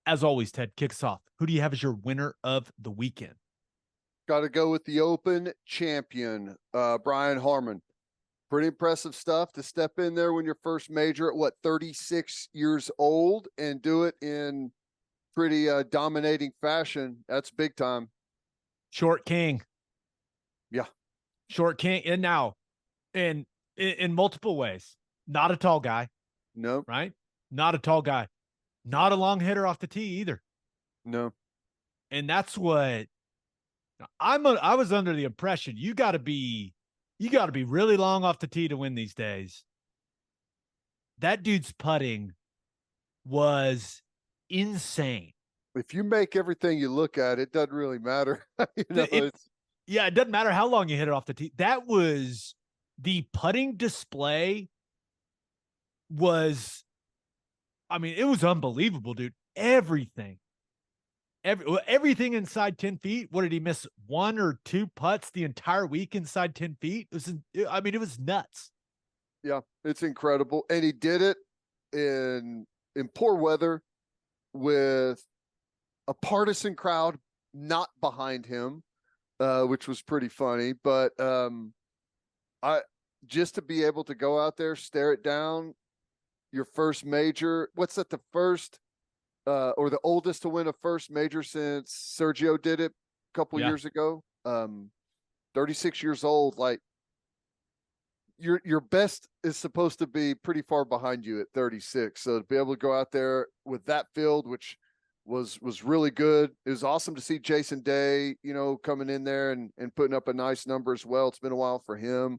As always, Ted, kicks off. Who do you have as your winner of the weekend? Got to go with the Open champion, Brian Harman. Pretty impressive stuff to step in there when you're first major at 36 years old and do it in pretty dominating fashion. That's big time. Short King. Yeah. Short King. And now, in multiple ways, not a tall guy, No. right? Not a tall guy. Not a long hitter off the tee either. No. And that's what I was under the impression you got to be really long off the tee to win these days. That dude's putting was insane. If you make everything you look at, it doesn't really matter. Yeah, it doesn't matter how long you hit it off the tee. That was the putting display was, I mean, it was unbelievable, dude. Everything inside 10 feet. What did he miss? 1 or 2 putts the entire week inside 10 feet? It was nuts. Yeah, it's incredible. And he did it in poor weather with a partisan crowd not behind him, which was pretty funny. But I just to be able to go out there, stare it down, your first major. What's that? The first or the oldest to win a first major since Sergio did it a couple years ago. 36 years old. Like your best is supposed to be pretty far behind you at 36. So to be able to go out there with that field, which was really good. It was awesome to see Jason Day, coming in there and putting up a nice number as well. It's been a while for him,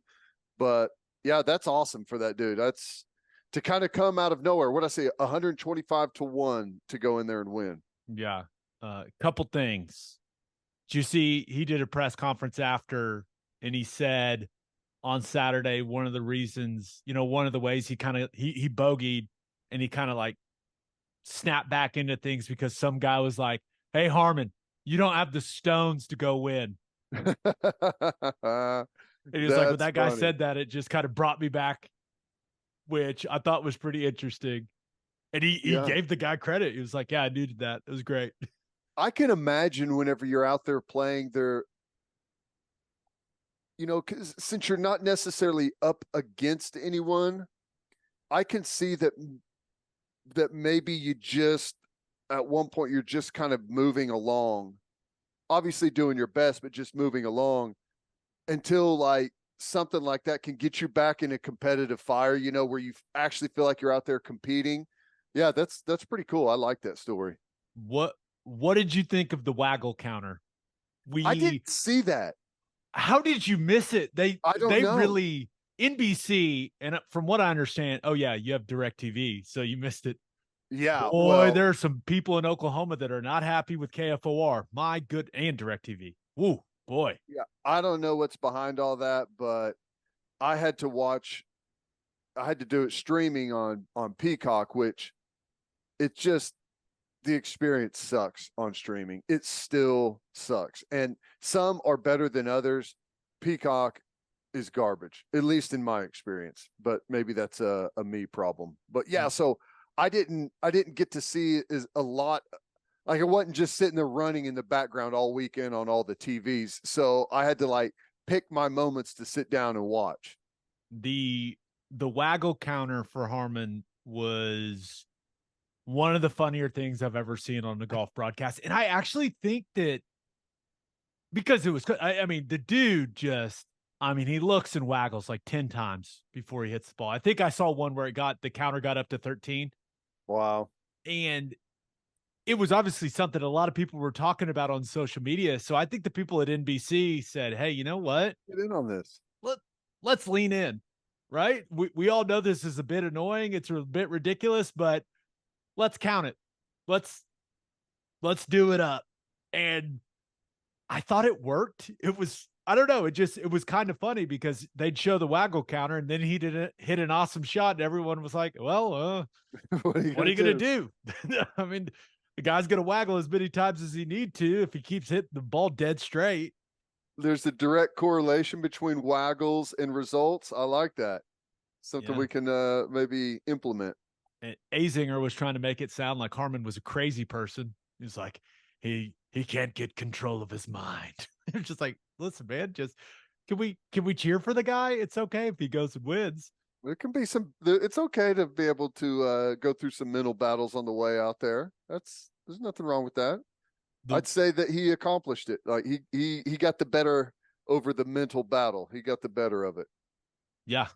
but yeah, that's awesome for that dude. That's to kind of come out of nowhere. What I say, 125-1 to go in there and win. Yeah. Couple things. Did you see he did a press conference after, and he said on Saturday, one of the reasons, one of the ways he bogeyed and he kind of like snapped back into things because some guy was like, "Hey, Harman, you don't have the stones to go win." And he was like, when that guy said that, it just kind of brought me back, which I thought was pretty interesting. And he gave the guy credit. He was like, yeah, I needed that. It was great. I can imagine whenever you're out there playing there, cause since you're not necessarily up against anyone, I can see that maybe you just, at one point, you're just kind of moving along, obviously doing your best, but just moving along until like something like that can get you back in a competitive fire, where you actually feel like you're out there competing. Yeah, that's pretty cool. I like that story. What did you think of the waggle counter? I didn't see that. How did you miss it? They know. Really, NBC, and from what I understand, oh yeah, you have DirecTV, so you missed it. Yeah. Boy, there are some people in Oklahoma that are not happy with KFOR. My good, and DirecTV. Woo, boy. Yeah, I don't know what's behind all that, but I had to do it streaming on Peacock, which it's just, the experience sucks on streaming. It still sucks. And some are better than others. Peacock is garbage, at least in my experience, but maybe that's a me problem. But yeah, so I didn't get to see is a lot. Like, I wasn't just sitting there running in the background all weekend on all the TVs. So I had to like pick my moments to sit down and watch. The waggle counter for Harman was one of the funnier things I've ever seen on the golf broadcast. And I actually think that because it was, I mean, the dude just, he looks and waggles like 10 times before he hits the ball. I think I saw one where the counter got up to 13. Wow. And it was obviously something a lot of people were talking about on social media. So I think the people at NBC said, hey, you know what? Get in on this. Let's lean in, right? We all know this is a bit annoying. It's a bit ridiculous, but let's count it. Let's do it up. And I thought it worked. It was, I don't know. It was kind of funny because they'd show the waggle counter and then he didn't hit an awesome shot. And everyone was like, well, what are you going to do? I mean, the guy's going to waggle as many times as he need to if he keeps hitting the ball dead straight. There's a direct correlation between waggles and results. I like that. Something we can maybe implement. Azinger was trying to make it sound like Harman was a crazy person. He's like, he can't get control of his mind. It's just like, listen, man, just can we cheer for the guy? It's okay if he goes and wins. There can be it's okay to be able to go through some mental battles on the way out there. There's nothing wrong with that. The I'd say that he accomplished it. Like he got the better over the mental battle. He got the better of it. Yeah,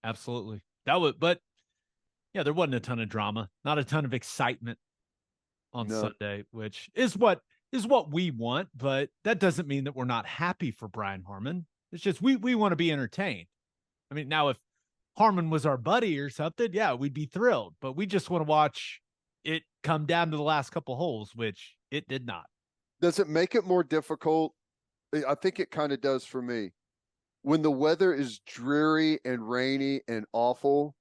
absolutely. That was, but yeah, there wasn't a ton of drama, not a ton of excitement on No, Sunday, which is what we want, but that doesn't mean that we're not happy for Brian Harman. It's just we want to be entertained. I mean, now if Harman was our buddy or something, yeah, we'd be thrilled, but we just want to watch it come down to the last couple holes, which it did not. does it make it more difficult? I think it kind of does for me. When the weather is dreary and rainy and awful,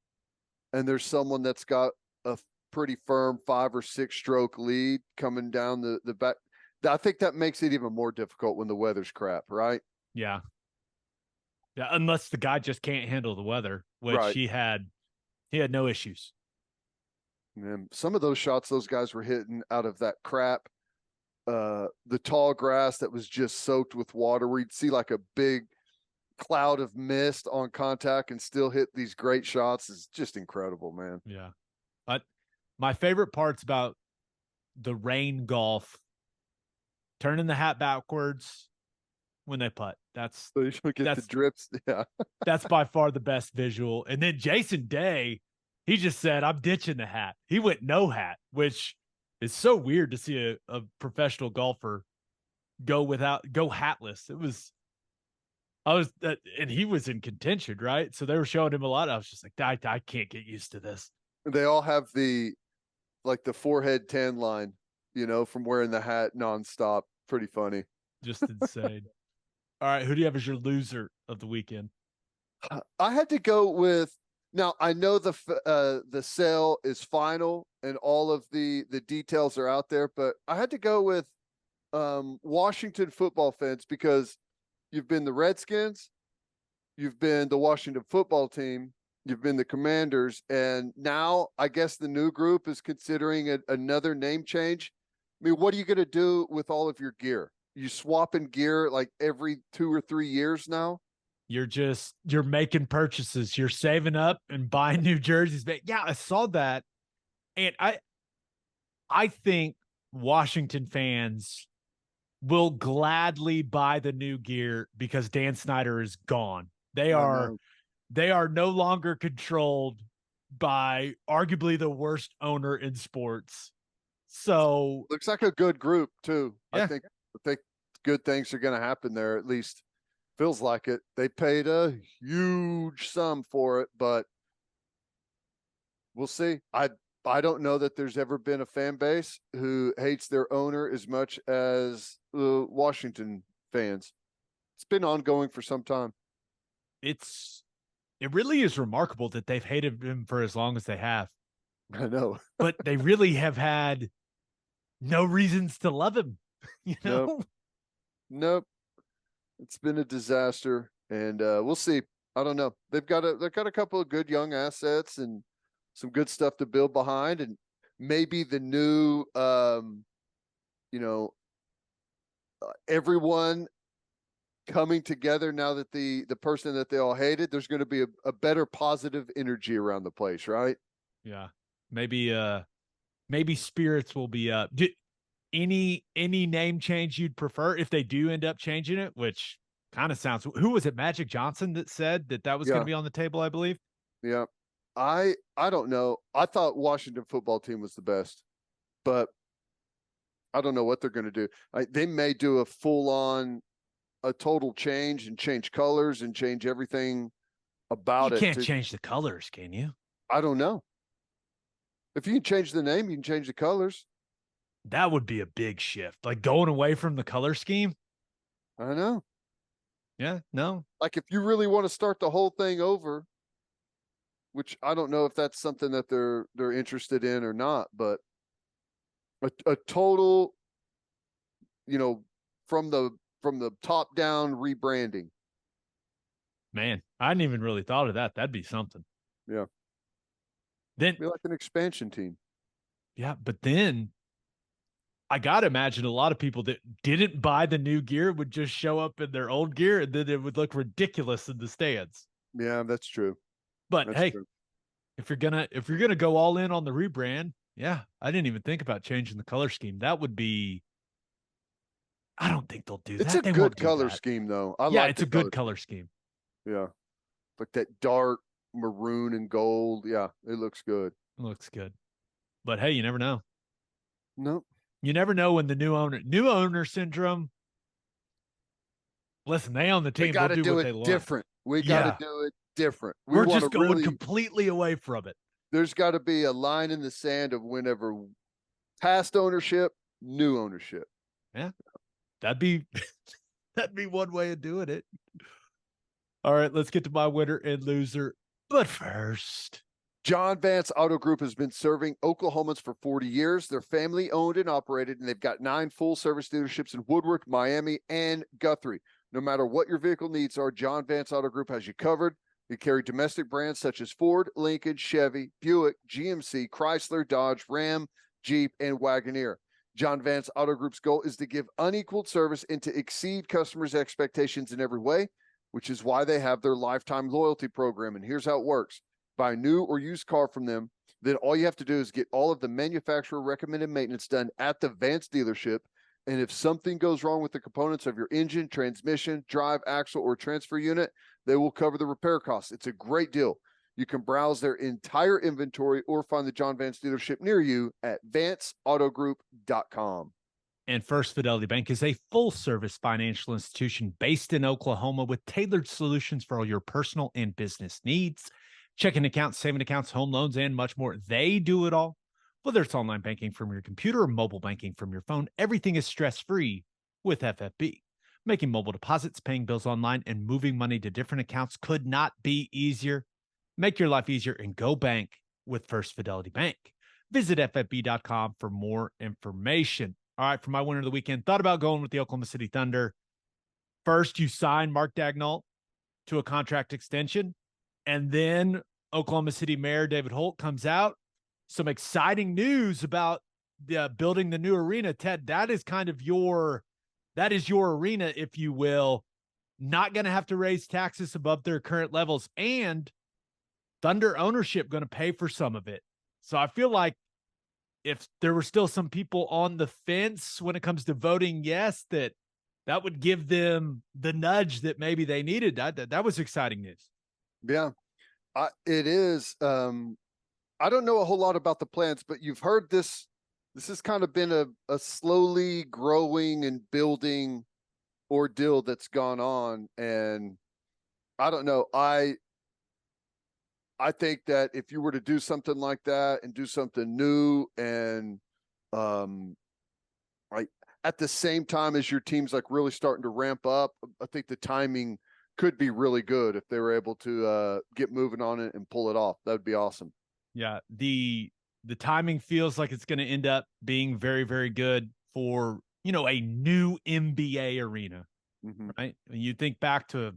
and there's someone that's got a pretty firm 5 or 6 stroke lead coming down the back, I think that makes it even more difficult when the weather's crap, right? Yeah. Yeah, unless the guy just can't handle the weather, which Right. he had no issues. And some of those shots those guys were hitting out of that crap, the tall grass that was just soaked with water, where you'd see like a big cloud of mist on contact and still hit these great shots, is just incredible, man. Yeah. But my favorite parts about the rain golf, turning the hat backwards when they putt. So you should get the drips. Yeah. That's by far the best visual. And then Jason Day, he just said, I'm ditching the hat. He went no hat, which is so weird to see a professional golfer go hatless. And he was in contention, right? So they were showing him a lot. I was just like, I can't get used to this. They all have the forehead tan line, from wearing the hat nonstop. Pretty funny. Just insane. All right, who do you have as your loser of the weekend? I had to go with. Now I know the sale is final and all of the details are out there, but I had to go with Washington football fans, because you've been the Redskins, you've been the Washington football team, you've been the Commanders, and now I guess the new group is considering another name change. I mean, what are you going to do with all of your gear? You swapping gear like every 2 or 3 years now? You're making purchases. You're saving up and buying new jerseys. But yeah, I saw that. And I think Washington fans will gladly buy the new gear because Dan Snyder is gone. They are no longer controlled by arguably the worst owner in sports. So looks like a good group too. Yeah. I think good things are going to happen there. At least feels like it. They paid a huge sum for it, but we'll see. I don't know that there's ever been a fan base who hates their owner as much as the Washington fans. It's been ongoing for some time. It really is remarkable that they've hated him for as long as they have. I know. But they really have had no reasons to love him. Nope. It's been a disaster, and we'll see. I don't know. They've got a couple of good young assets and some good stuff to build behind, and maybe the new everyone coming together now that the person that they all hated, there's going to be a better positive energy around the place, right? Yeah. Maybe spirits will be up. Any name change you'd prefer if they do end up changing it, which kind of sounds, who was it? Magic Johnson that said that was going to be on the table, I believe. Yeah. I don't know. I thought Washington football team was the best, but I don't know what they're going to do. They may do a total change and change colors and change everything about it. You can't change the colors, can you? I don't know. If you can change the name, you can change the colors. That would be a big shift. Like going away from the color scheme. I know. Yeah, no. Like if you really want to start the whole thing over, which I don't know if that's something that they're interested in or not, but a total, from the top down rebranding. Man, I hadn't even really thought of that. That'd be something. Yeah. Then, Be like an expansion team. yeah, but then I gotta imagine a lot of people that didn't buy the new gear would just show up in their old gear, and then it would look ridiculous in the stands. Yeah, that's true. But That's hey, true. if you're gonna go all in on the rebrand, yeah, I didn't even think about changing the color scheme. That would be. I don't think they'll do It's that. a They won't good do color that. scheme, though. I Yeah, like it's the a good scheme. color scheme. Yeah, like that dark maroon and gold. Yeah, it looks good. It looks good. But hey, you never know. Nope. You never know when the new owner syndrome. Listen, they own the We team. got They'll to do do what it they want. different. We got to Yeah, do it different. We we're want just to going really. completely away from it. There's got to be a line in the sand of whenever past ownership, new ownership. Yeah, that'd be that'd be one way of doing it. All right, let's get to my winner and loser. But first, John Vance Auto Group has been serving Oklahomans for 40 years. They're family owned and operated, and they've got 9 full service dealerships in Woodward, Miami, and Guthrie. No matter what your vehicle needs are, John Vance Auto Group has you covered. They carry domestic brands such as Ford, Lincoln, Chevy, Buick, GMC, Chrysler, Dodge, Ram, Jeep, and Wagoneer. John Vance Auto Group's goal is to give unequaled service and to exceed customers' expectations in every way, which is why they have their lifetime loyalty program. And here's how it works. Buy a new or used car from them, then all you have to do is get all of the manufacturer recommended maintenance done at the Vance dealership. And if something goes wrong with the components of your engine, transmission, drive, axle, or transfer unit, they will cover the repair costs. It's a great deal. You can browse their entire inventory or find the John Vance dealership near you at vanceautogroup.com. and First Fidelity Bank is a full service financial institution based in Oklahoma with tailored solutions for all your personal and business needs. Checking accounts, saving accounts, home loans, and much more. They do it all. Whether it's online banking from your computer or mobile banking from your phone, everything is stress-free with FFB. Making mobile deposits, paying bills online, and moving money to different accounts could not be easier. Make your life easier and go bank with First Fidelity Bank. Visit ffb.com for more information. All right, for my winner of the weekend, thought about going with the Oklahoma City Thunder. First, you sign Mark Daigneault to a contract extension. And then Oklahoma City Mayor David Holt comes out. Some exciting news about building the new arena. Ted, that is your arena, if you will. Not going to have to raise taxes above their current levels, and Thunder ownership going to pay for some of it. So I feel like if there were still some people on the fence when it comes to voting yes, that would give them the nudge that maybe they needed. That was exciting news. Yeah, it is. I don't know a whole lot about the plans, but you've heard this. This has kind of been a slowly growing and building ordeal that's gone on. And I don't know. I think that if you were to do something like that and do something new and like at the same time as your team's like really starting to ramp up, I think the timing could be really good if they were able to get moving on it and pull it off. That would be awesome. Yeah, the timing feels like it's going to end up being very, very good for, a new NBA arena, right? You think back to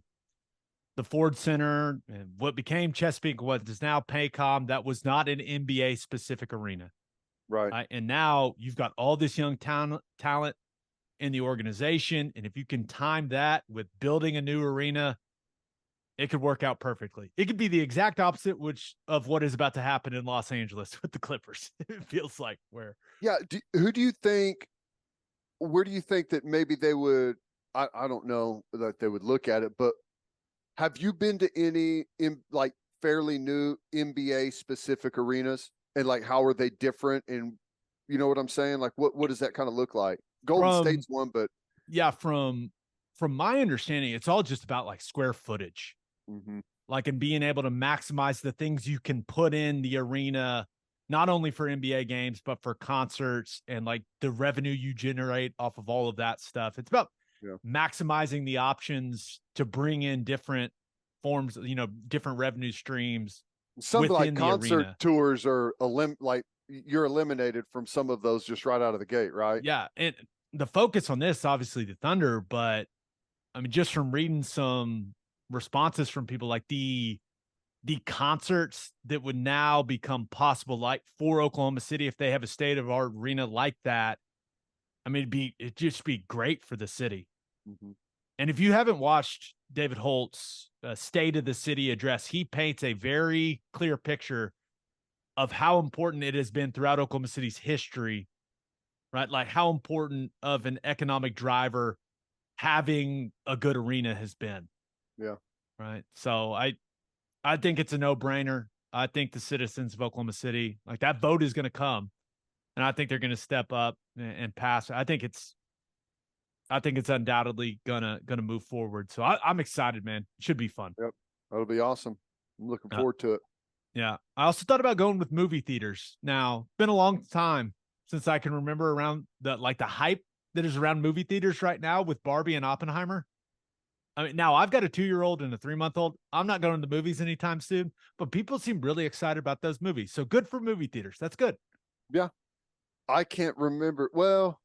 the Ford Center and what became Chesapeake, what is now Paycom. That was not an NBA specific arena. Right. And now you've got all this young talent in the organization. And if you can time that with building a new arena, it could work out perfectly. It could be the exact opposite of what is about to happen in Los Angeles with the Clippers. It feels like where. Yeah. Who do you think, where do you think that maybe they would, I don't know that they would look at it, but have you been to any like fairly new NBA specific arenas, and like how are they different? And you know what I'm saying? Like what does that kind of look like? Golden State's one, but yeah, from my understanding, it's all just about like square footage. Like, and being able to maximize the things you can put in the arena, not only for NBA games, but for concerts and like the revenue you generate off of all of that stuff. It's about maximizing the options to bring in different forms, different revenue streams. Some like concert arena. Tours are like you're eliminated from some of those just right out of the gate, right? Yeah. And the focus on this, obviously the Thunder, but I mean, just from reading some responses from people, like the the concerts that would now become possible, like for Oklahoma City, if they have a state of art arena like that. I mean, it'd just be great for the city. Mm-hmm. And if you haven't watched David Holt's State of the City address, he paints a very clear picture of how important it has been throughout Oklahoma City's history, right? Like how important of an economic driver having a good arena has been. Yeah. Right. So I think it's a no-brainer. I think the citizens of Oklahoma City, like that vote is going to come, and I think they're going to step up and pass. I think it's undoubtedly gonna move forward. So I'm excited, man. It should be fun. Yep. That'll be awesome. I'm looking forward to it. Yeah. I also thought about going with movie theaters. Now, it's been a long time since I can remember around the hype that is around movie theaters right now with Barbie and Oppenheimer. I mean, now I've got a 2-year-old and a 3-month-old. I'm not going to the movies anytime soon, but people seem really excited about those movies. So good for movie theaters. That's good. Yeah. I can't remember. Well,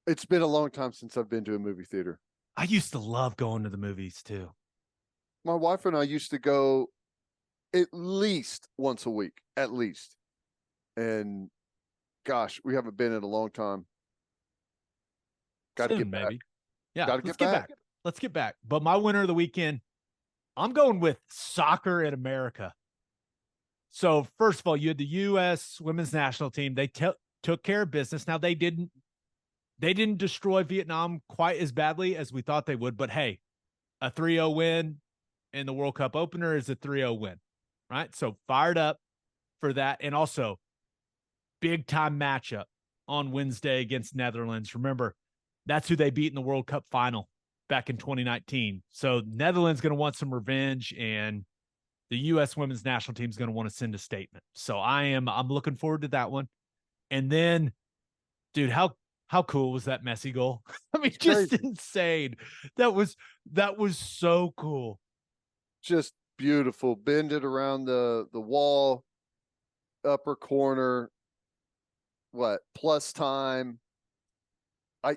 it's been a long time since I've been to a movie theater. I used to love going to the movies too. My wife and I used to go at least once a week, at least. And gosh, we haven't been in a long time. Got to get back. Maybe. Yeah, Got to let's get back. Let's get back. But my winner of the weekend, I'm going with soccer in America. So first of all, you had the U.S. women's national team. They took care of business. Now they didn't destroy Vietnam quite as badly as we thought they would. But hey, a 3-0 win in the World Cup opener is a 3-0 win, right? So fired up for that. And also big time matchup on Wednesday against Netherlands. Remember, that's who they beat in the World Cup final back in 2019. So Netherlands going to want some revenge, and the U.S. women's national team is going to want to send a statement. So I'm looking forward to that one. And then, dude, how cool was that Messi goal? I mean, just insane. That was so cool. Just beautiful. Bend it around the wall, upper corner. What plus time?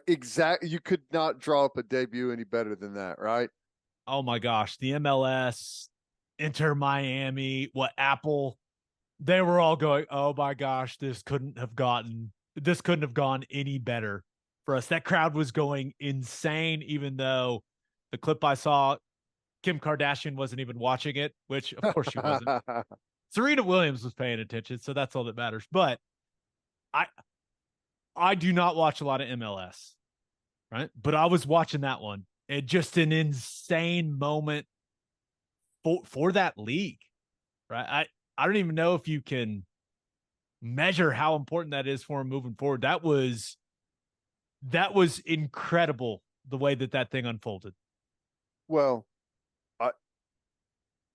You could not draw up a debut any better than that, right? Oh my gosh, the MLS, Inter Miami, Apple, they were all going, oh my gosh, this couldn't have gone any better for us. That crowd was going insane, even though the clip I saw, Kim Kardashian wasn't even watching it, which of course she wasn't. Serena Williams was paying attention, so that's all that matters. But I do not watch a lot of MLS, right? But I was watching that one. And just an insane moment for that league, right? I don't even know if you can measure how important that is for him moving forward. That was incredible the way that thing unfolded. Well,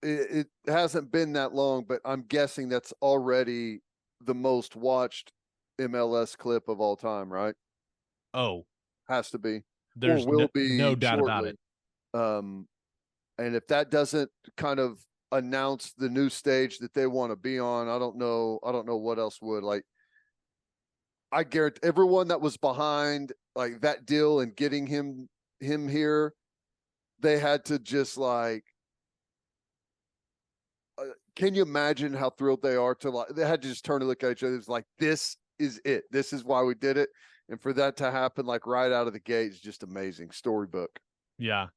it hasn't been that long, but I'm guessing that's already the most watched MLS clip of all time, right? Oh, has to be. There's no doubt about it. And if that doesn't kind of announce the new stage that they want to be on, I don't know what else would. Like, I guarantee everyone that was behind like that deal and getting him here, they had to just like. Can you imagine how thrilled they are to like? They had to just turn and look at each other. It's like, this is it. This is why we did it. And for that to happen like right out of the gate is just amazing. Storybook. Yeah.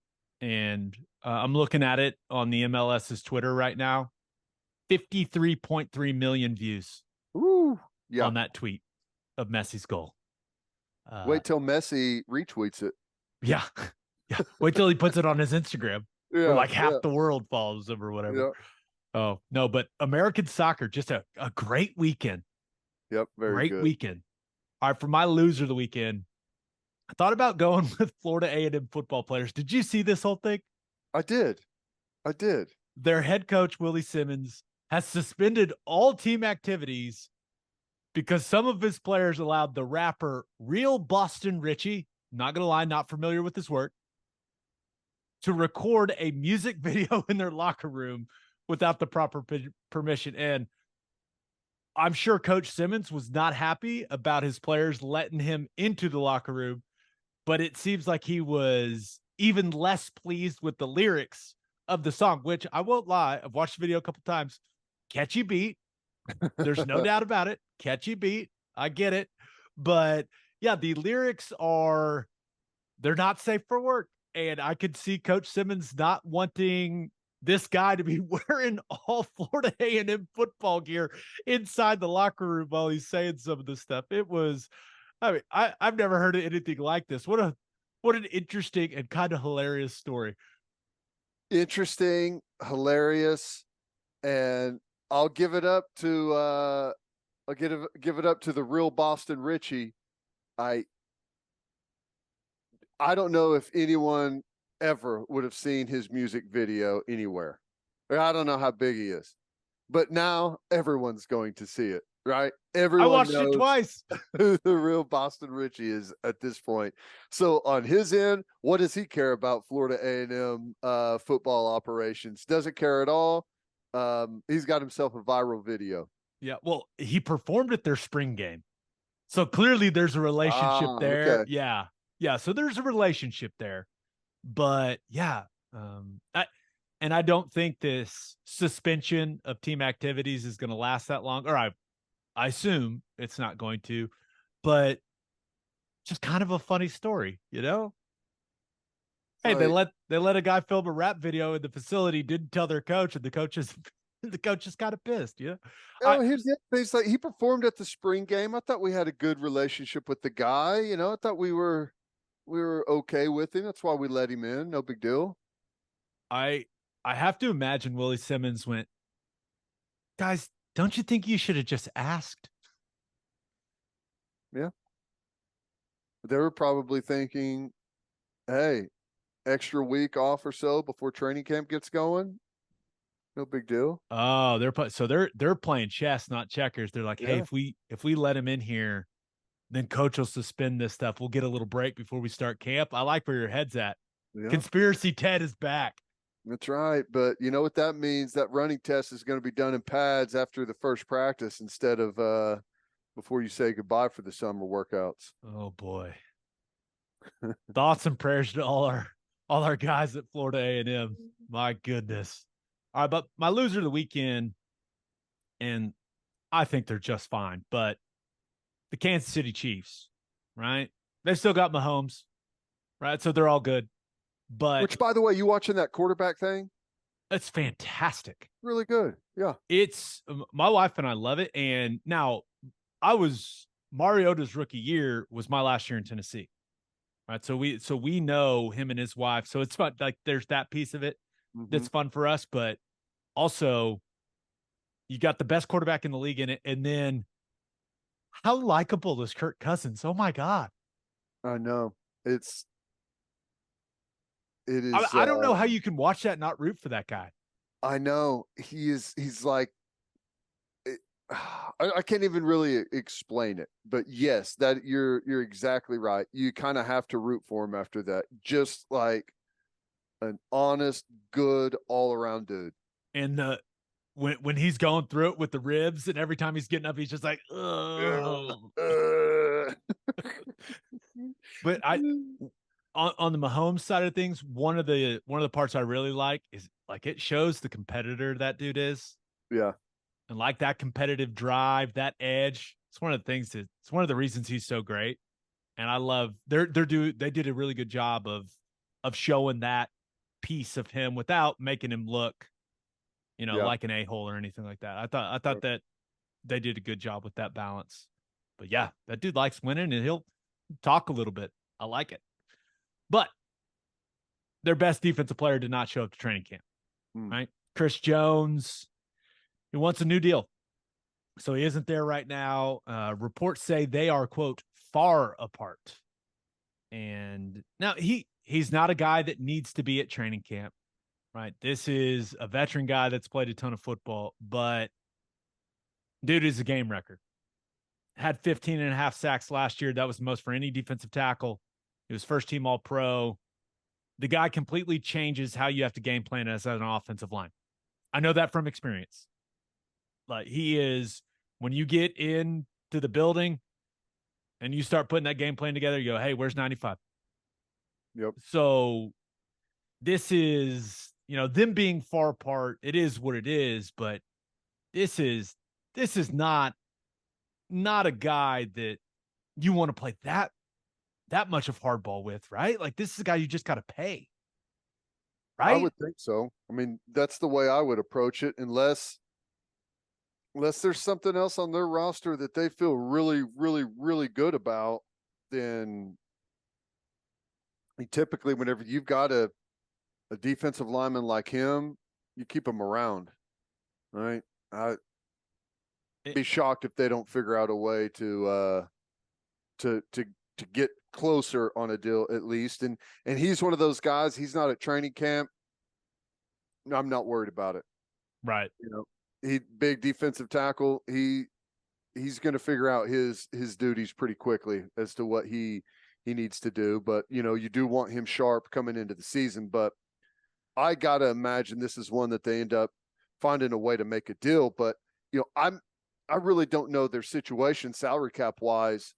And I'm looking at it on the MLS's Twitter right now. 53.3 million views. Ooh, yeah. On that tweet of Messi's goal. Wait till Messi retweets it. Yeah. Yeah. Wait till he puts it on his Instagram. Where like half the world follows him or whatever. Yeah. Oh, no, but American soccer, just a great weekend. Yep, very good. Great weekend. All right, for my loser of the weekend, I thought about going with Florida A&M football players. Did you see this whole thing? I did. Their head coach, Willie Simmons, has suspended all team activities because some of his players allowed the rapper Real Boston Richie, not going to lie, not familiar with his work, to record a music video in their locker room without the proper permission. And I'm sure Coach Simmons was not happy about his players letting him into the locker room, but it seems like he was even less pleased with the lyrics of the song, which I won't lie, I've watched the video a couple times. Catchy beat. There's no doubt about it. Catchy beat. I get it. But yeah, the lyrics they're not safe for work. And I could see Coach Simmons not wanting this guy to be wearing all Florida A&M football gear inside the locker room while he's saying some of this stuff. It was, I mean, I've never heard of anything like this. What an interesting and kind of hilarious story. Interesting, hilarious, and I'll give it up to give it up to the real Boston Richie. I don't know if anyone ever would have seen his music video anywhere. I don't know how big he is, but now everyone's going to see it, right? Everyone I watched knows it twice. who the real Boston Richie is at this point. So on his end, what does he care about Florida A&M football operations? Doesn't care at all. He's got himself a viral video. Yeah, well, he performed at their spring game. So clearly there's a relationship there. Okay. Yeah. Yeah, so there's a relationship there. But yeah, I don't think this suspension of team activities is going to last that long, or I assume it's not going to, but just kind of a funny story, you know? Hey, they let a guy film a rap video in the facility, didn't tell their coach, and the coach is kind of pissed, you know? Oh, here's the thing. It's like he performed at the spring game. I thought we had a good relationship with the guy. You know, I thought we were okay with him. That's why we let him in. No big deal. I have to imagine Willie Simmons went, guys, don't you think you should have just asked? Yeah. They were probably thinking, hey, extra week off or so before training camp gets going. No big deal. Oh, they're playing chess, not checkers. They're like, hey, if we let him in here, then coach will suspend this stuff. We'll get a little break before we start camp. I like where your head's at. Yeah. Conspiracy Ted is back. That's right. But you know what that means? That running test is going to be done in pads after the first practice instead of before you say goodbye for the summer workouts. Oh boy. Thoughts and prayers to all our guys at Florida A&M. My goodness. All right, but my loser of the weekend, and I think they're just fine, but the Kansas City Chiefs, right? They've still got Mahomes, right? So they're all good. But which, by the way, you watching that quarterback thing? It's fantastic. Really good. Yeah. It's my wife and I love it. And now Mariota's rookie year was my last year in Tennessee. Right. So we know him and his wife. So it's fun. Like there's that piece of it that's fun for us. But also you got the best quarterback in the league in it. And then how likable is Kirk Cousins? Oh my God. I know. It is. I don't know how you can watch that and not root for that guy. I know he's like, I can't even really explain it, but yes, that you're exactly right. You kind of have to root for him after that. Just like an honest, good all around dude. And when he's going through it with the ribs and every time he's getting up, he's just like, But on the Mahomes side of things, one of the parts I really like is like it shows the competitor that dude is. Yeah. And like that competitive drive, that edge. It's one of the things it's one of the reasons he's so great. And I love they did a really good job of showing that piece of him without making him look, like an a-hole or anything like that. I thought that they did a good job with that balance. But yeah, that dude likes winning and he'll talk a little bit. I like it. But their best defensive player did not show up to training camp, right? Chris Jones, he wants a new deal. So he isn't there right now. Reports say they are, quote, far apart. And now he's not a guy that needs to be at training camp, right? This is a veteran guy that's played a ton of football, but dude is a game record. Had 15 and a half sacks last year. That was the most for any defensive tackle. He was first team all pro. The guy completely changes how you have to game plan as an offensive line. I know that from experience. Like he is, when you get into the building and you start putting that game plan together, you go, hey, where's 95? Yep. So this is them being far apart, it is what it is, but this is not a guy that you want to play that much of hardball with, right? Like, this is a guy you just got to pay, I right? would think so. I mean, that's the way I would approach it, unless there's something else on their roster that they feel really, really, really good about. Then typically, whenever you've got a defensive lineman like him, you keep him around, right? I'd be shocked if they don't figure out a way to get closer on a deal at least. And he's one of those guys. He's not at training camp. I'm not worried about it. Right. He big defensive tackle. He's going to figure out his duties pretty quickly as to what he needs to do. But you do want him sharp coming into the season. But I gotta imagine this is one that they end up finding a way to make a deal. But I really don't know their situation salary cap wise.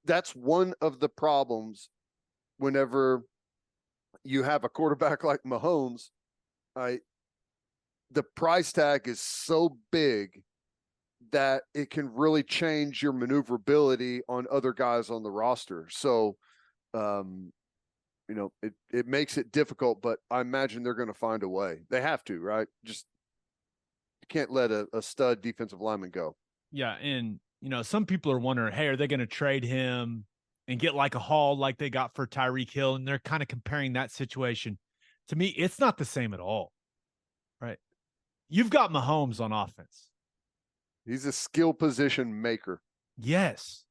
That's one of the problems whenever you have a quarterback like Mahomes. The price tag is so big that it can really change your maneuverability on other guys on the roster. So, it makes it difficult, but I imagine they're going to find a way. They have to, right? Just you can't let a stud defensive lineman go. Yeah, and some people are wondering, hey, are they going to trade him and get like a haul like they got for Tyreek Hill? And they're kind of comparing that situation. To me, it's not the same at all, right? You've got Mahomes on offense. He's a skill position maker. Yes.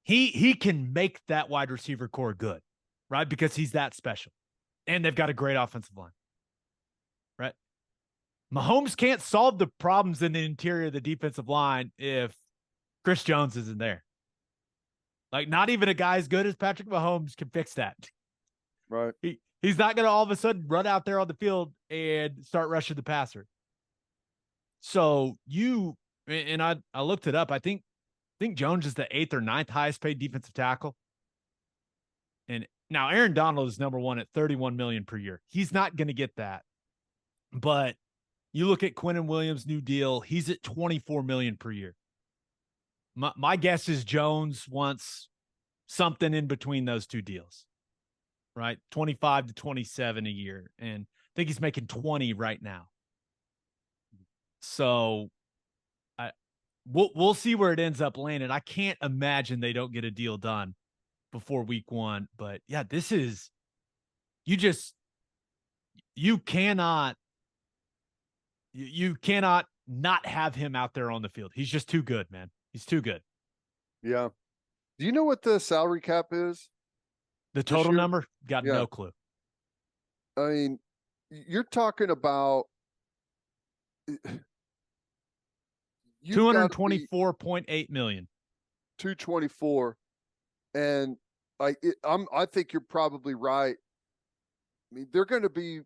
He can make that wide receiver core good, right? Because he's that special. And they've got a great offensive line, right? Mahomes can't solve the problems in the interior of the defensive line if Chris Jones isn't there. Like, not even a guy as good as Patrick Mahomes can fix that. Right. He's not going to all of a sudden run out there on the field and start rushing the passer. So I looked it up. I think Jones is the 8th or 9th highest paid defensive tackle. And now Aaron Donald is number 1 at $31 million per year. He's not going to get that. But you look at Quinnen Williams' new deal, he's at $24 million per year. My guess is Jones wants something in between those two deals, right? 25 to 27 a year. And I think he's making 20 right now. So we'll see where it ends up landing. I can't imagine they don't get a deal done before week 1. But yeah, this is, you cannot not have him out there on the field. He's just too good, man. He's too good. Yeah. Do you know what the salary cap is? The total number? Got no clue. I mean, you're talking about $224.8 million. 224. And I think you're probably right. I mean, they're going to be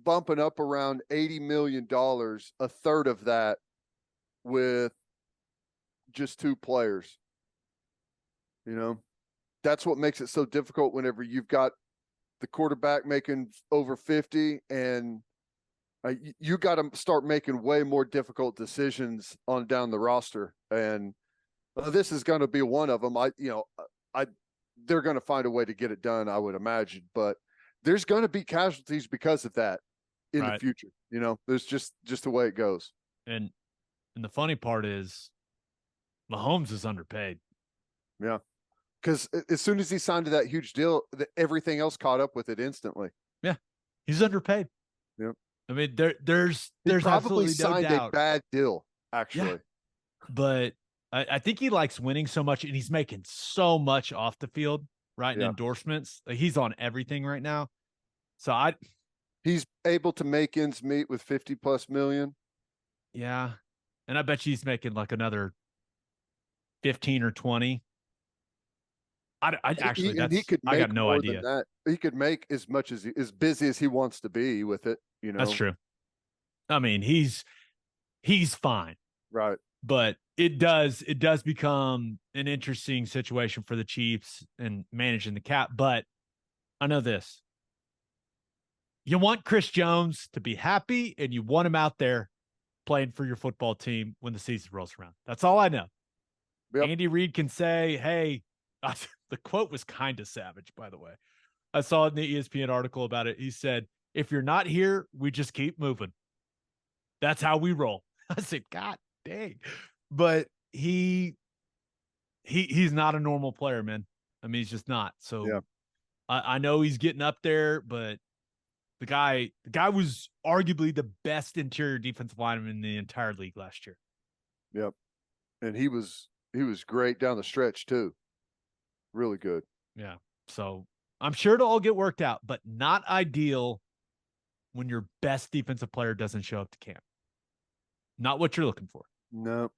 bumping up around $80 million, a third of that with just 2 players. That's what makes it so difficult whenever you've got the quarterback making over 50 and you got to start making way more difficult decisions on down the roster. And this is going to be one of them. They're going to find a way to get it done, I would imagine, but there's going to be casualties because of that in the future. There's just the way it goes. And the funny part is Mahomes is underpaid. Yeah. Because as soon as he signed to that huge deal, everything else caught up with it instantly. Yeah. He's underpaid. Yeah. I mean, there's probably absolutely signed no doubt. a bad deal, actually. Yeah. But I think he likes winning so much, and he's making so much off the field, right? And endorsements. Like, he's on everything right now. So he's able to make ends meet with 50+ million. Yeah. And I bet you he's making like another 15 or 20. I got no idea. That. He could make as much as busy as he wants to be with it. That's true. I mean, he's fine. Right. But it does become an interesting situation for the Chiefs and managing the cap. But I know this. you want Chris Jones to be happy, and you want him out there playing for your football team when the season rolls around. That's all I know. Yep. Andy Reid can say, hey, the quote was kind of savage, by the way. I saw it in the ESPN article about it. He said, if you're not here, we just keep moving. That's how we roll. I said, God dang. But he's not a normal player, man. I mean, he's just not. So Yeah. I know he's getting up there, but the guy was arguably the best interior defensive lineman in the entire league last year. Yep. And he was great down the stretch too. Really good. Yeah. So I'm sure it'll all get worked out, but not ideal when your best defensive player doesn't show up to camp. Not what you're looking for. No.